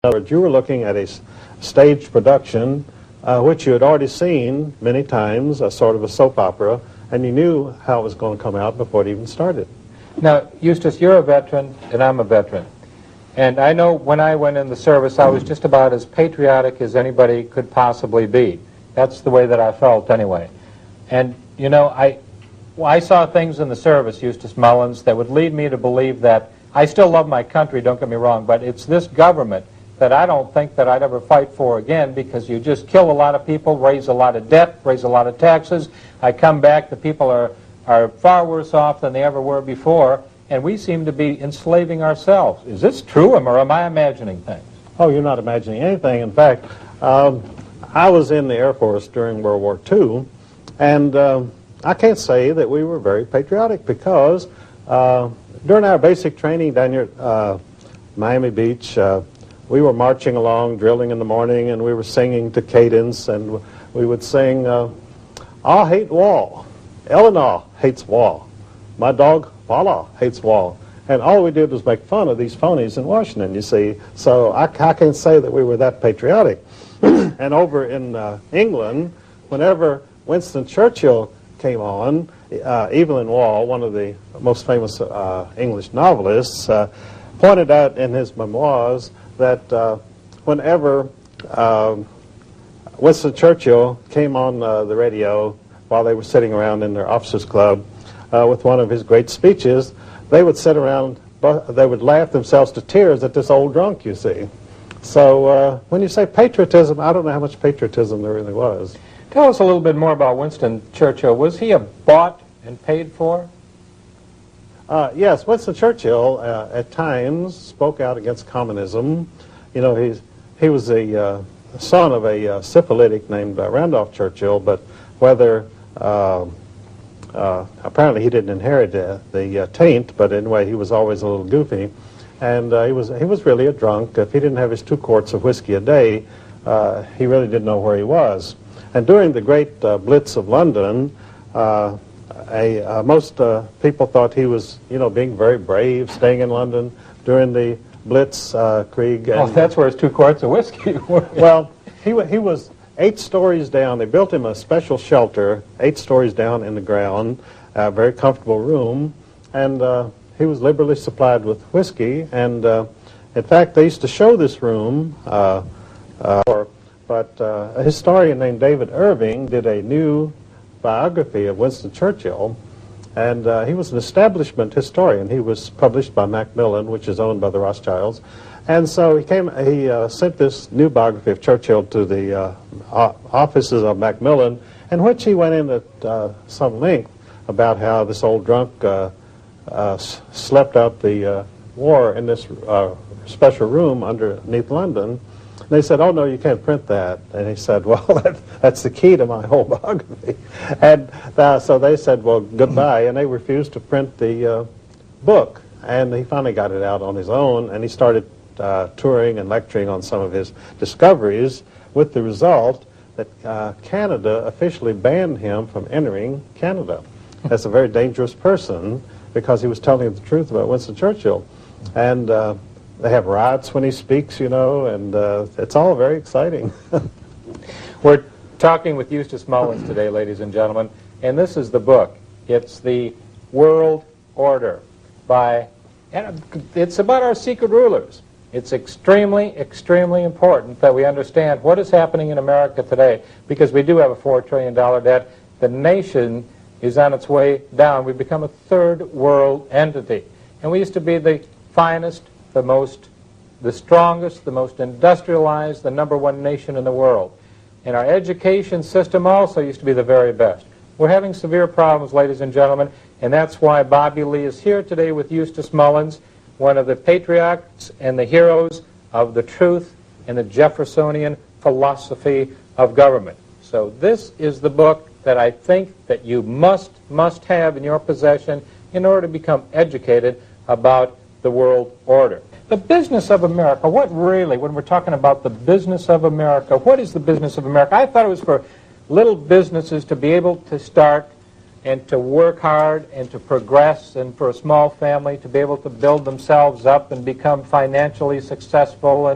In other words, you were looking at a staged production which you had already seen many times, a sort of a soap opera, and you knew how it was going to come out before it even started. Now, Eustace, you're a veteran, and I'm a veteran. And I know when I went in the service, I was just about as patriotic as anybody could possibly be. That's the way that I felt anyway. And, you know, I saw things in the service, Eustace Mullins, that would lead me to believe that I still love my country, don't get me wrong, but it's this government that I don't think that I'd ever fight for again, because you just kill a lot of people, raise a lot of debt, raise a lot of taxes. I come back, the people are far worse off than they ever were before, and we seem to be enslaving ourselves. Is this true, or am I imagining things? Oh, you're not imagining anything. In fact, I was in the Air Force during World War II, and I can't say that we were very patriotic, because during our basic training down here at Miami Beach, we were marching along, drilling in the morning, and we were singing to cadence, and we would sing, I hate wall, Eleanor hates wall, my dog Paula hates wall. And all we did was make fun of these phonies in Washington, you see. So I can't say that we were that patriotic. And over in England, whenever Winston Churchill came on, Evelyn Waugh, one of the most famous English novelists, pointed out in his memoirs that whenever Winston Churchill came on the radio while they were sitting around in their officers' club with one of his great speeches, they would sit around, they would laugh themselves to tears at this old drunk, you see. So when you say patriotism, I don't know how much patriotism there really was. Tell us a little bit more about Winston Churchill. Was he a bought and paid for? Yes, Winston Churchill at times spoke out against communism. You know, he was a son of a syphilitic named Randolph Churchill, but whether apparently he didn't inherit the taint, but anyway, he was always a little goofy, and he was really a drunk. If he didn't have his 2 quarts of whiskey a day, he really didn't know where he was. And during the great Blitz of London, most people thought he was, you know, being very brave, staying in London during the Blitzkrieg. Oh, that's where his 2 quarts of whiskey were. Well, he was 8 stories down. They built him a special shelter, 8 stories down in the ground, a very comfortable room, and he was liberally supplied with whiskey. And in fact, they used to show this room, but a historian named David Irving did a new biography of Winston Churchill, and he was an establishment historian. He was published by Macmillan, which is owned by the Rothschilds, and so he sent this new biography of Churchill to the offices of Macmillan, in which he went in at some length about how this old drunk slept out the war in this special room underneath London. And they said, oh, no, you can't print that. And he said, well, that's the key to my whole biography. And so they said, well, goodbye. And they refused to print the book. And he finally got it out on his own, and he started touring and lecturing on some of his discoveries, with the result that Canada officially banned him from entering Canada as a very dangerous person, because he was telling the truth about Winston Churchill. And they have riots when he speaks, you know, and it's all very exciting. We're talking with Eustace Mullins today, ladies and gentlemen, and this is the book. It's The World Order and it's about our secret rulers. It's extremely, extremely important that we understand what is happening in America today, because we do have a $4 trillion debt. The nation is on its way down. We've become a third world entity, and we used to be the finest, the strongest, the most industrialized, the #1 nation in the world. And our education system also used to be the very best. We're having severe problems, ladies and gentlemen, and that's why Bobby Lee is here today with Eustace Mullins, one of the patriots and the heroes of the truth and the Jeffersonian philosophy of government. So this is the book that I think that you must have in your possession in order to become educated about the world order. The business of America, what really, when we're talking about the business of America, what is the business of America? I thought it was for little businesses to be able to start and to work hard and to progress, and for a small family to be able to build themselves up and become financially successful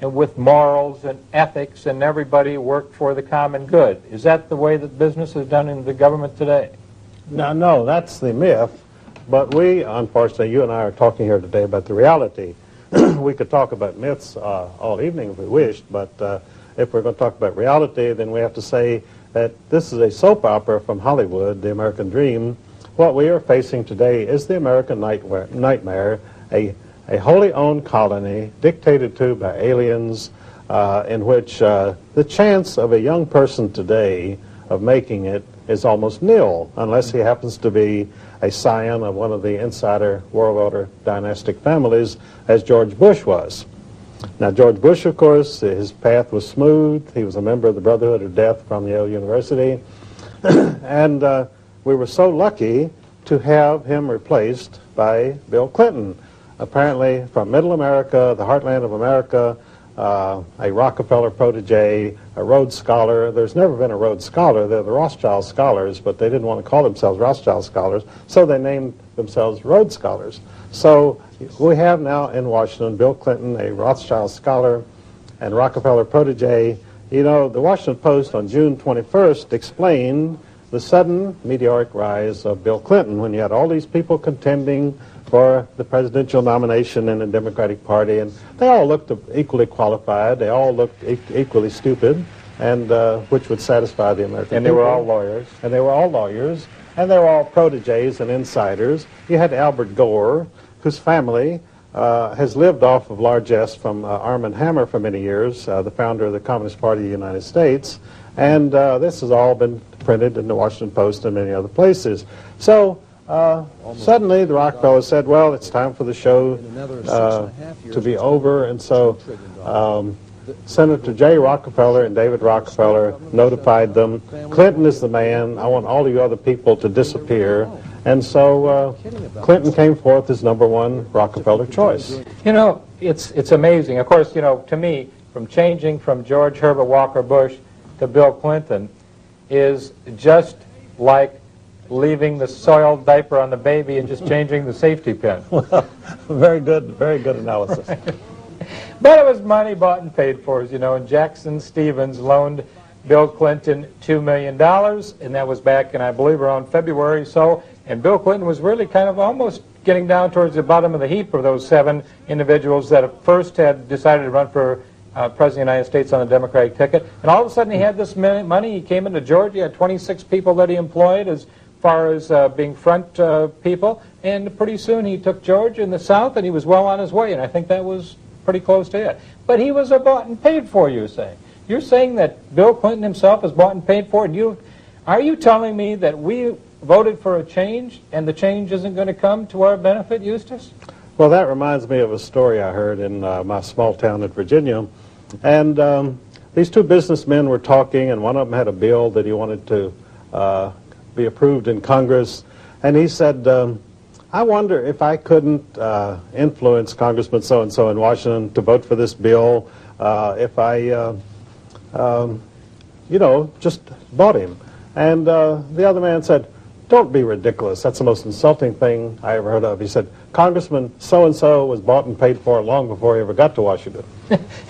and with morals and ethics, and everybody worked for the common good. Is that the way that business is done in the government today? No, that's the myth. But we, unfortunately, you and I are talking here today about the reality. We could talk about myths all evening if we wished, but if we're going to talk about reality, then we have to say that this is a soap opera from Hollywood, the American dream. What we are facing today is the American nightmare, a wholly owned colony dictated to by aliens, in which the chance of a young person today of making it is almost nil, unless he happens to be a scion of one of the insider world order dynastic families, as George Bush was. Now, George Bush, of course, his path was smooth. He was a member of the Brotherhood of Death from Yale University. And we were so lucky to have him replaced by Bill Clinton, apparently from Middle America, the heartland of America, a Rockefeller protege, a Rhodes Scholar. There's never been a Rhodes Scholar. They're the Rothschild Scholars, but they didn't want to call themselves Rothschild Scholars, so they named themselves Rhodes Scholars. So we have now in Washington Bill Clinton, a Rothschild Scholar and Rockefeller protege. You know, the Washington Post on June 21st explained the sudden meteoric rise of Bill Clinton when you had all these people contending for the presidential nomination in the Democratic Party, and they all looked equally qualified. They all looked equally stupid, and which would satisfy the American people. And they were all lawyers. And they were all lawyers, and they were all proteges and insiders. You had Albert Gore, whose family has lived off of largesse from Arm & Hammer for many years, the founder of the Communist Party of the United States. And this has all been printed in the Washington Post and many other places. So suddenly the Rockefellers said, well, it's time for the show to be over. And so Senator J. Rockefeller and David Rockefeller notified them, Clinton is the man. I want all of you other people to disappear. And so Clinton came forth as #1 Rockefeller choice. You know, it's amazing. Of course, you know, to me, from changing from George Herbert Walker Bush to Bill Clinton is just like leaving the soiled diaper on the baby and just changing the safety pin. Well, very good analysis. But it was money bought and paid for, as you know, and Jackson Stevens loaned Bill Clinton $2 million, and that was back in, I believe, around February. So, and Bill Clinton was really kind of almost getting down towards the bottom of the heap of those 7 individuals that at first had decided to run for President of the United States on the Democratic ticket. And all of a sudden he had this money. He came into Georgia. He had 26 people that he employed as far as being front people. And pretty soon he took Georgia in the South, and he was well on his way. And I think that was pretty close to it. But he was bought and paid for, you're saying. You're saying that Bill Clinton himself is bought and paid for. And are you telling me that we voted for a change, and the change isn't going to come to our benefit, Eustace? Well, that reminds me of a story I heard in my small town in Virginia. And these 2 businessmen were talking, and one of them had a bill that he wanted to be approved in Congress. And he said, I wonder if I couldn't influence Congressman so-and-so in Washington to vote for this bill if I, you know, just bought him. And the other man said, don't be ridiculous. That's the most insulting thing I ever heard of. He said, Congressman so-and-so was bought and paid for long before he ever got to Washington.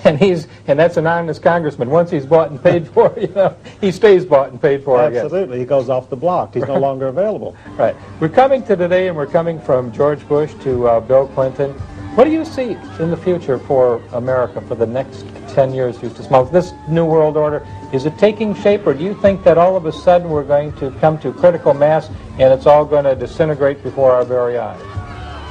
and that's an honest congressman. Once he's bought and paid for, you know, he stays bought and paid for, Absolutely. He goes off the block. He's no longer available. Right. We're coming to today, and we're coming from George Bush to Bill Clinton. What do you see in the future for America for the next 10 years, Eustace Mullins? This new world order, is it taking shape, or do you think that all of a sudden we're going to come to critical mass and it's all going to disintegrate before our very eyes?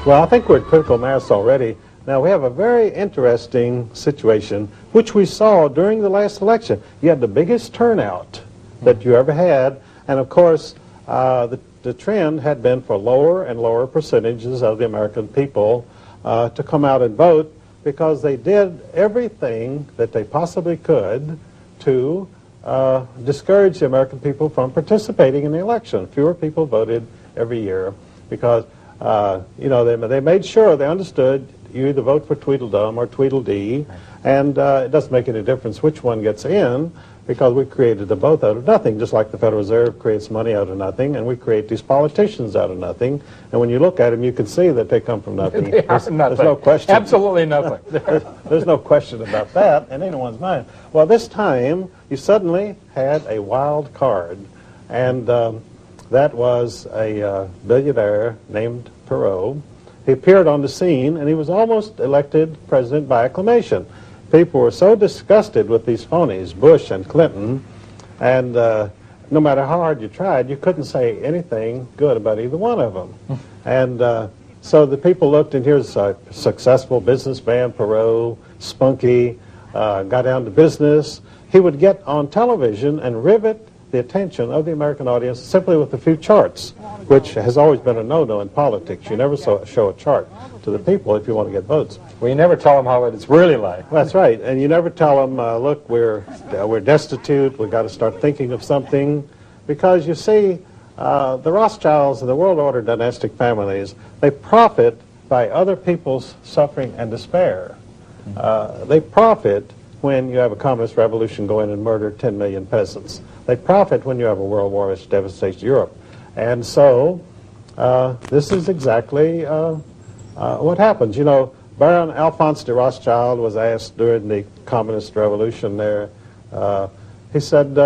Well, I think we're at critical mass already. Now, we have a very interesting situation, which we saw during the last election. You had the biggest turnout that you ever had, and of course, the trend had been for lower and lower percentages of the American people to come out and vote, because they did everything that they possibly could to discourage the American people from participating in the election. Fewer people voted every year because, you know, they made sure they understood you either vote for Tweedledum or Tweedledee, and it doesn't make any difference which one gets in. because we created them both out of nothing, just like the Federal Reserve creates money out of nothing, and we create these politicians out of nothing. And when you look at them, you can see that they come from nothing. There's no question. Absolutely nothing. There's no question about that in anyone's mind. Well, this time, you suddenly had a wild card, and that was a billionaire named Perot. He appeared on the scene, and he was almost elected president by acclamation. People were so disgusted with these phonies, Bush and Clinton, and no matter how hard you tried, you couldn't say anything good about either one of them. And so the people looked, and here's a successful businessman, Perot, spunky, got down to business. He would get on television and rivet the attention of the American audience simply with a few charts, which has always been a no-no in politics. You never show a chart to the people if you want to get votes. Well, you never tell them how it's really like. That's right, and you never tell them, look, we're destitute, we've got to start thinking of something, because you see, the Rothschilds and the world order dynastic families, they profit by other people's suffering and despair. They profit when you have a communist revolution go in and murder 10 million peasants. They profit when you have a world war which devastates Europe. And so this is exactly what happens. You know, Baron Alphonse de Rothschild was asked during the communist revolution there, he said,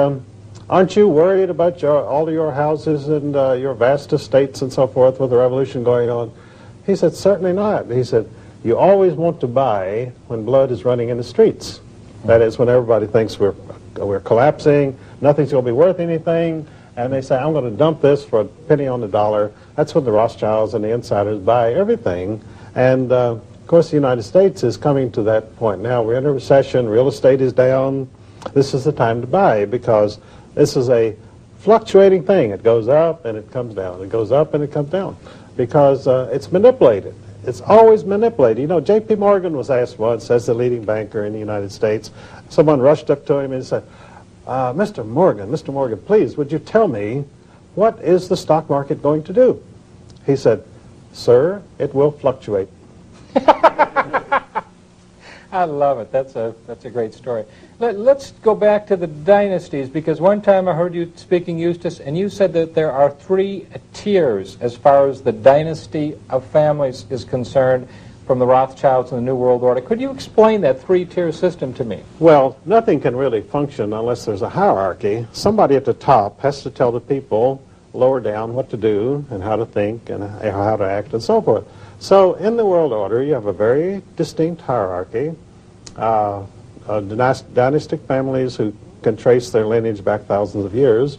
aren't you worried about all of your houses and your vast estates and so forth with the revolution going on? He said, certainly not. He said, you always want to buy when blood is running in the streets. That is, when everybody thinks we're collapsing, nothing's going to be worth anything, and they say, I'm going to dump this for a penny on the dollar. That's when the Rothschilds and the insiders buy everything. And, of course, the United States is coming to that point now. We're in a recession. Real estate is down. This is the time to buy, because this is a fluctuating thing. It goes up and it comes down. It goes up and it comes down, because it's manipulated. It's always manipulated. You know, J.P. Morgan was asked once, as the leading banker in the United States, someone rushed up to him and said, Mr. Morgan, please, would you tell me, what is the stock market going to do? He said, sir, it will fluctuate. I love it. That's a great story. Let's go back to the dynasties, because one time I heard you speaking, Eustace, and you said that there are 3 tiers as far as the dynasty of families is concerned, from the Rothschilds and the New World Order. Could you explain that 3-tier system to me? Well, nothing can really function unless there's a hierarchy. Somebody at the top has to tell the people lower down what to do and how to think and how to act and so forth. So in the world order, you have a very distinct hierarchy. Dynastic families who can trace their lineage back thousands of years,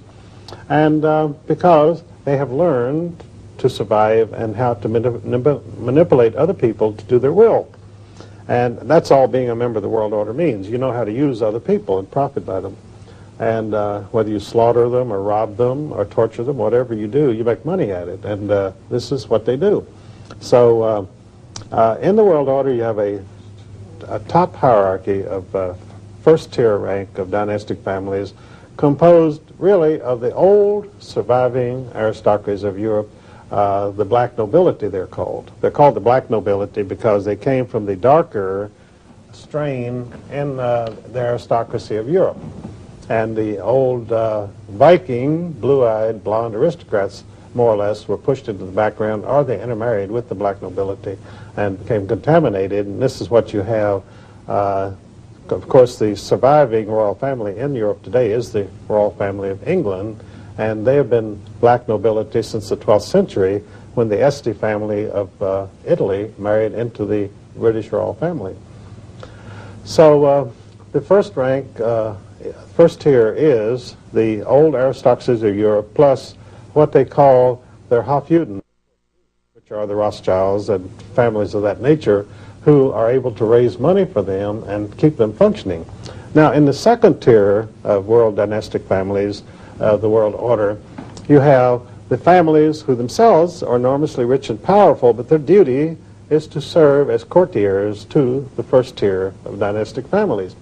and because they have learned to survive and how to manipulate other people to do their will. And that's all being a member of the world order means. You know how to use other people and profit by them. And whether you slaughter them or rob them or torture them, whatever you do, you make money at it. And this is what they do. So in the world order, you have a top hierarchy of first-tier rank of dynastic families composed really of the old surviving aristocracies of Europe, the black nobility they're called. They're called the black nobility because they came from the darker strain in the aristocracy of Europe. And the old Viking, blue-eyed, blonde aristocrats, more or less, were pushed into the background, or they intermarried with the black nobility and became contaminated. And this is what you have. Of course, the surviving royal family in Europe today is the royal family of England, and they have been black nobility since the 12th century, when the Este family of Italy married into the British royal family. So the first rank, first tier is the old aristocracies of Europe, plus what they call their Hofjuden, which are the Rothschilds and families of that nature, who are able to raise money for them and keep them functioning. Now, in the second tier of world dynastic families, the world order, you have the families who themselves are enormously rich and powerful, but their duty is to serve as courtiers to the first tier of dynastic families.